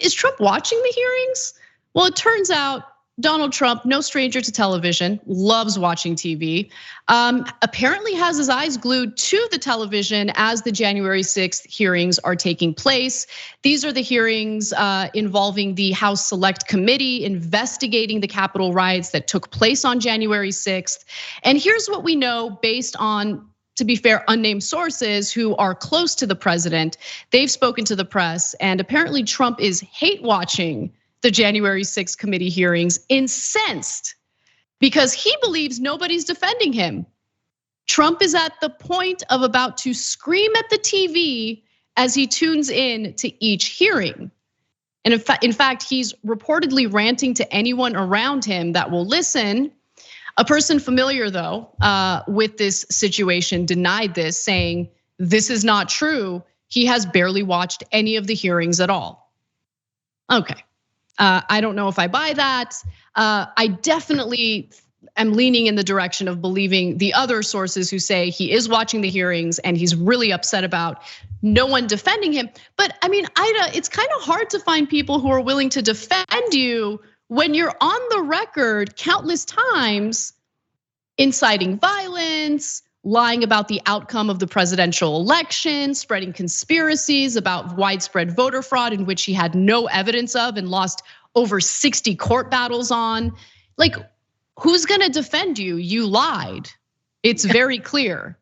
is Trump watching the hearings? Well, it turns out Donald Trump, no stranger to television, loves watching TV. Apparently has his eyes glued to the television as the January 6th hearings are taking place. These are the hearings involving the House Select Committee investigating the Capitol riots that took place on January 6th. And here's what we know based on, to be fair, unnamed sources who are close to the president. They've spoken to the press, and apparently Trump is hate watching the January 6th committee hearings, incensed because he believes nobody's defending him. Trump is at the point of about to scream at the TV as he tunes in to each hearing. And in fact, he's reportedly ranting to anyone around him that will listen. A person familiar though with this situation denied this, saying this is not true. He has barely watched any of the hearings at all. Okay. I don't know if I buy that. I definitely am leaning in the direction of believing the other sources who say he is watching the hearings and he's really upset about no one defending him. But I mean, Ida, it's kind of hard to find people who are willing to defend you when you're on the record countless times inciting violence, lying about the outcome of the presidential election, spreading conspiracies about widespread voter fraud in which he had no evidence of and lost over 60 court battles on. Like, who's gonna defend you? You lied. It's very clear.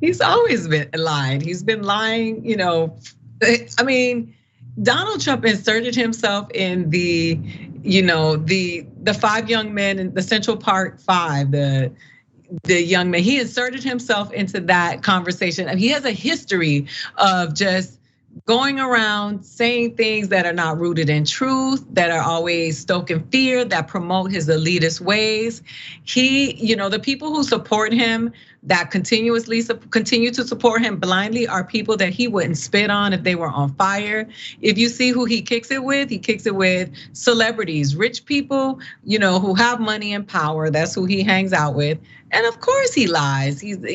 He's always been lying. He's been lying, I mean, Donald Trump inserted himself in the 5 young men in the Central Park 5, the young man, he inserted himself into that conversation. He has a history of just going around saying things that are not rooted in truth, that are always stoking fear, that promote his elitist ways. The people who support him, that continue to support him blindly, are people that he wouldn't spit on if they were on fire. If you see who he kicks it with celebrities, rich people, who have money and power. That's who he hangs out with. And of course he lies. He's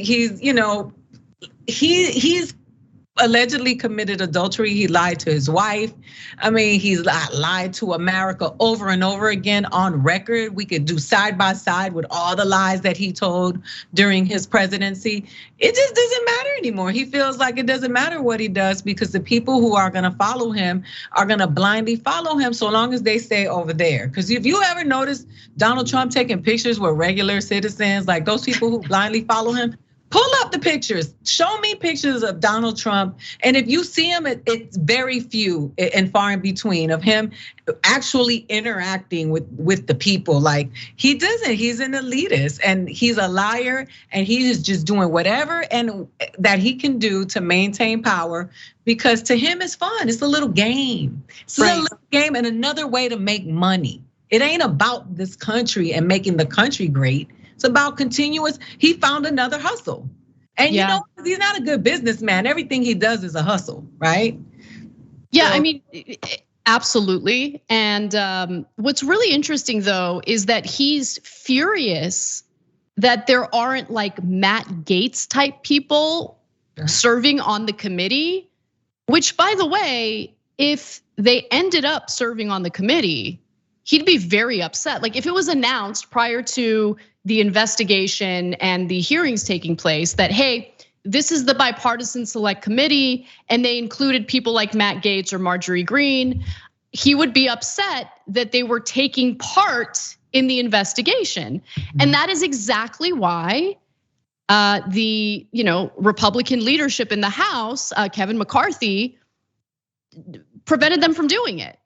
allegedly committed adultery. He lied to his wife. I mean, he's lied to America over and over again on record. We could do side by side with all the lies that he told during his presidency. It just doesn't matter anymore. He feels like it doesn't matter what he does because the people who are gonna follow him are gonna blindly follow him so long as they stay over there. Because if you ever notice Donald Trump taking pictures with regular citizens, like those people who blindly follow him, pull up the pictures, show me pictures of Donald Trump. And if you see him, it's very few and far in between of him actually interacting with the people. Like he doesn't, he's an elitist and he's a liar and he is just doing whatever and that he can do to maintain power because to him it's fun. It's a little game. It's a little game and another way to make money. It ain't about this country and making the country great. It's about continuous. He found another hustle. And he's not a good businessman. Everything he does is a hustle, right? Yeah, I mean, absolutely. And what's really interesting though, is that he's furious that there aren't like Matt Gaetz type people serving on the committee, which by the way, if they ended up serving on the committee, he'd be very upset. Like if it was announced prior to the investigation and the hearings taking place that, hey, this is the bipartisan select committee and they included people like Matt Gaetz or Marjorie Greene, he would be upset that they were taking part in the investigation. And that is exactly why the Republican leadership in the House, Kevin McCarthy, prevented them from doing it.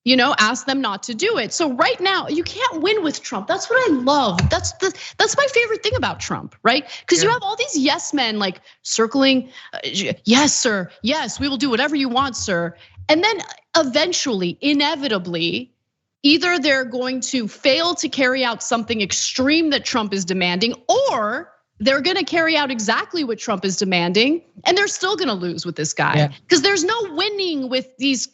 Ask them not to do it. So right now, you can't win with Trump. That's what I love. That's my favorite thing about Trump, right? Because you have all these yes men like circling, yes, sir, yes, we will do whatever you want, sir. And then eventually, inevitably, either they're going to fail to carry out something extreme that Trump is demanding, or they're gonna carry out exactly what Trump is demanding, and they're still gonna lose with this guy. Because there's no winning with these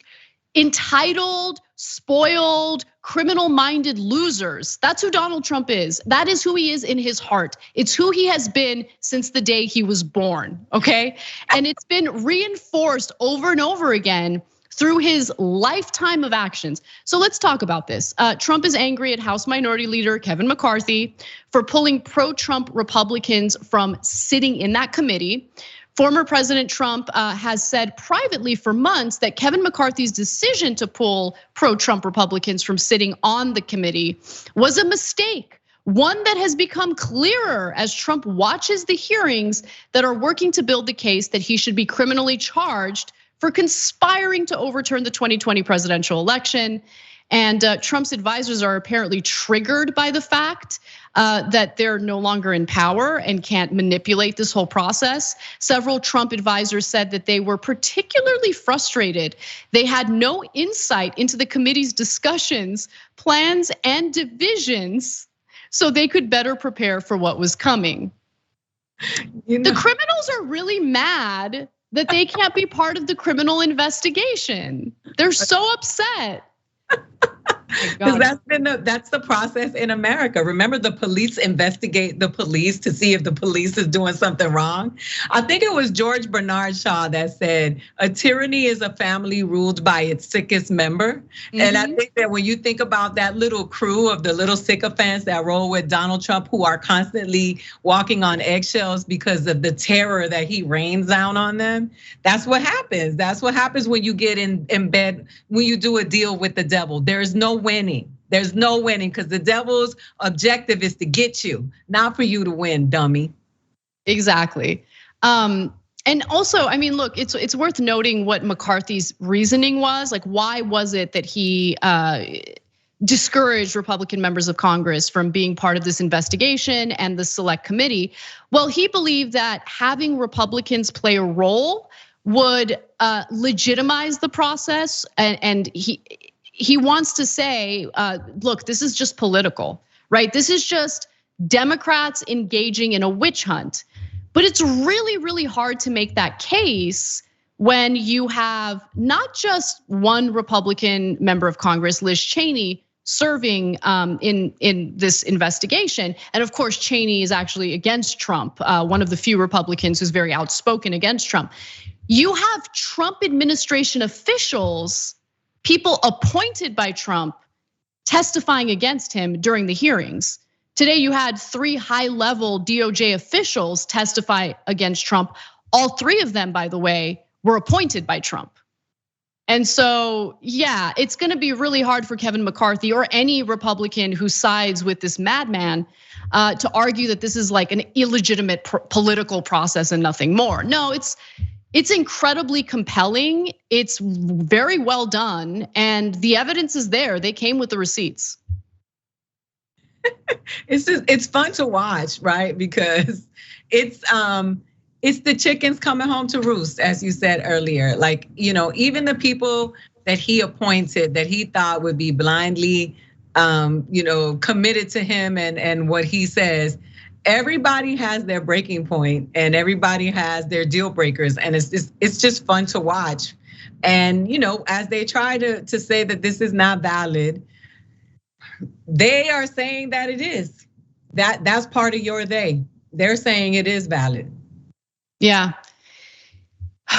entitled, spoiled, criminal-minded losers. That's who Donald Trump is. That is who he is in his heart. It's who he has been since the day he was born, okay? And it's been reinforced over and over again through his lifetime of actions. So let's talk about this. Trump is angry at House Minority Leader Kevin McCarthy for pulling pro-Trump Republicans from sitting in that committee. Former President Trump has said privately for months that Kevin McCarthy's decision to pull pro-Trump Republicans from sitting on the committee was a mistake, one that has become clearer as Trump watches the hearings that are working to build the case that he should be criminally charged for conspiring to overturn the 2020 presidential election. And Trump's advisors are apparently triggered by the fact that they're no longer in power and can't manipulate this whole process. Several Trump advisors said that they were particularly frustrated. They had no insight into the committee's discussions, plans, and divisions so they could better prepare for what was coming. The criminals are really mad that they can't be part of the criminal investigation. They're so upset. Because that's the process in America. Remember, the police investigate the police to see if the police is doing something wrong. I think it was George Bernard Shaw that said, "A tyranny is a family ruled by its sickest member." And I think that when you think about that little crew of the little sycophants that roll with Donald Trump, who are constantly walking on eggshells because of the terror that he rains down on them, that's what happens. That's what happens when you get in bed, when you do a deal with the devil. There's no winning. There's no winning because the devil's objective is to get you, not for you to win, dummy. Exactly. And also, I mean, look, it's worth noting what McCarthy's reasoning was. Like, why was it that he discouraged Republican members of Congress from being part of this investigation and the select committee? Well, he believed that having Republicans play a role would legitimize the process, and he wants to say, look, this is just political, right? This is just Democrats engaging in a witch hunt. But it's really, really hard to make that case when you have not just one Republican member of Congress, Liz Cheney, serving in this investigation. And of course, Cheney is actually against Trump, one of the few Republicans who's very outspoken against Trump. You have Trump administration officials, people appointed by Trump, testifying against him during the hearings. Today, you had 3 high-level DOJ officials testify against Trump. All 3 of them, by the way, were appointed by Trump. And so, yeah, it's gonna be really hard for Kevin McCarthy or any Republican who sides with this madman to argue that this is like an illegitimate political process and nothing more. No, it's incredibly compelling. It's very well done, and the evidence is there. They came with the receipts. It's fun to watch, right? Because it's the chickens coming home to roost, as you said earlier. Like, even the people that he appointed, that he thought would be blindly, committed to him and what he says. Everybody has their breaking point, and everybody has their deal breakers, and it's just fun to watch. And as they try to say that this is not valid, they are saying that it is. That's part of your they. They're saying it is valid. Yeah,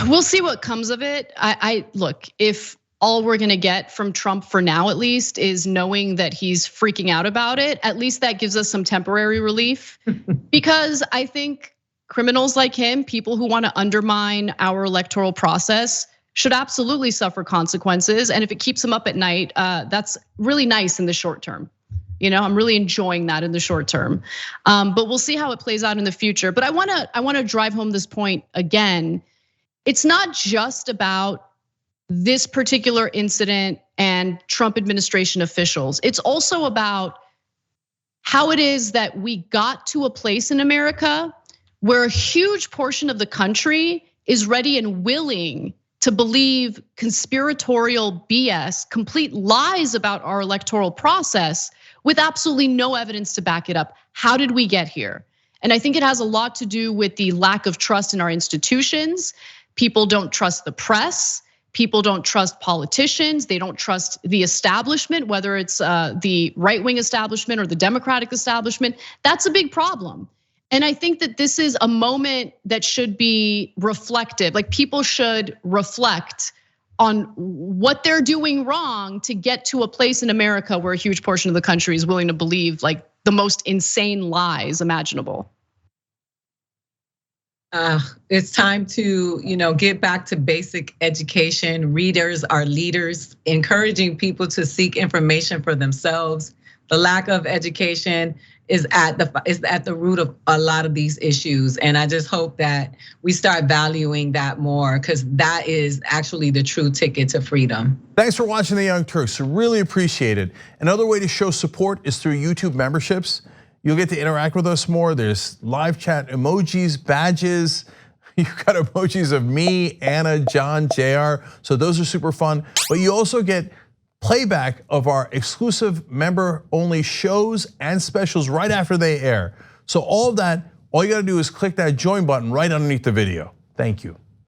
we'll see what comes of it. I look, if all we're gonna get from Trump for now, at least, is knowing that he's freaking out about it, at least that gives us some temporary relief. Because I think criminals like him, people who wanna undermine our electoral process, should absolutely suffer consequences. And if it keeps them up at night, that's really nice in the short term. I'm really enjoying that in the short term. But we'll see how it plays out in the future. But I wanna drive home this point again. It's not just about this particular incident and Trump administration officials. It's also about how it is that we got to a place in America where a huge portion of the country is ready and willing to believe conspiratorial BS, complete lies about our electoral process with absolutely no evidence to back it up. How did we get here? And I think it has a lot to do with the lack of trust in our institutions. People don't trust the press. People don't trust politicians. They don't trust the establishment, whether it's the right-wing establishment or the Democratic establishment. That's a big problem. And I think that this is a moment that should be reflective. Like, people should reflect on what they're doing wrong to get to a place in America where a huge portion of the country is willing to believe like the most insane lies imaginable. It's time to, get back to basic education. Readers are leaders, encouraging people to seek information for themselves. The lack of education is at the root of a lot of these issues. And I just hope that we start valuing that more, because that is actually the true ticket to freedom. Thanks for watching The Young Turks, really appreciate it. Another way to show support is through YouTube memberships. You'll get to interact with us more. There's live chat emojis, badges. You've got emojis of me, Anna, John, JR. So those are super fun. But you also get playback of our exclusive member-only shows and specials right after they air. So all of that, all you gotta do is click that join button right underneath the video. Thank you.